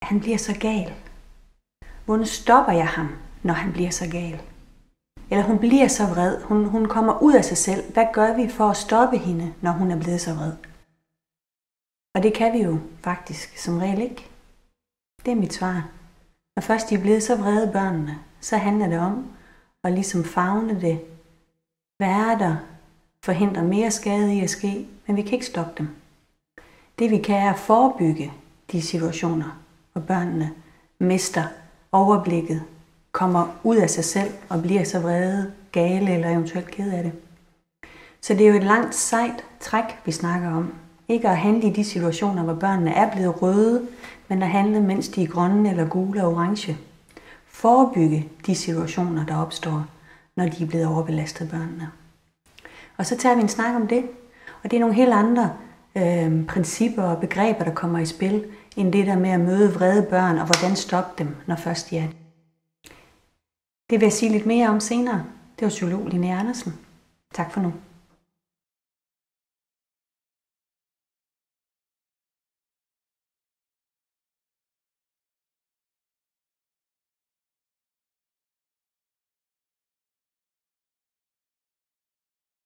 Han bliver så gal. Hvordan stopper jeg ham, når han bliver så gal? Eller hun bliver så vred. Hun kommer ud af sig selv. Hvad gør vi for at stoppe hende, når hun er blevet så vred? Og det kan vi jo faktisk som regel ikke. Det er mit svar. Når først de er blevet så vrede, børnene, så handler det om at ligesom favne det, være der, forhindre mere skade i at ske, men vi kan ikke stoppe dem. Det vi kan er at forebygge de situationer, hvor børnene mister overblikket, kommer ud af sig selv og bliver så vrede, gale eller eventuelt ked af det. Så det er jo et langt sejt træk, vi snakker om. Ikke at handle i de situationer, hvor børnene er blevet røde, men at handle, mens de er grønne eller gule og orange. Forebygge de situationer, der opstår, når de er blevet overbelastet, børnene. Og så tager vi en snak om det. Og det er nogle helt andre principper og begreber, der kommer i spil, end det der med at møde vrede børn og hvordan stoppe dem, når først de er det. Det vil jeg sige lidt mere om senere. Det var psykolog Linnea Andersen. Tak for nu.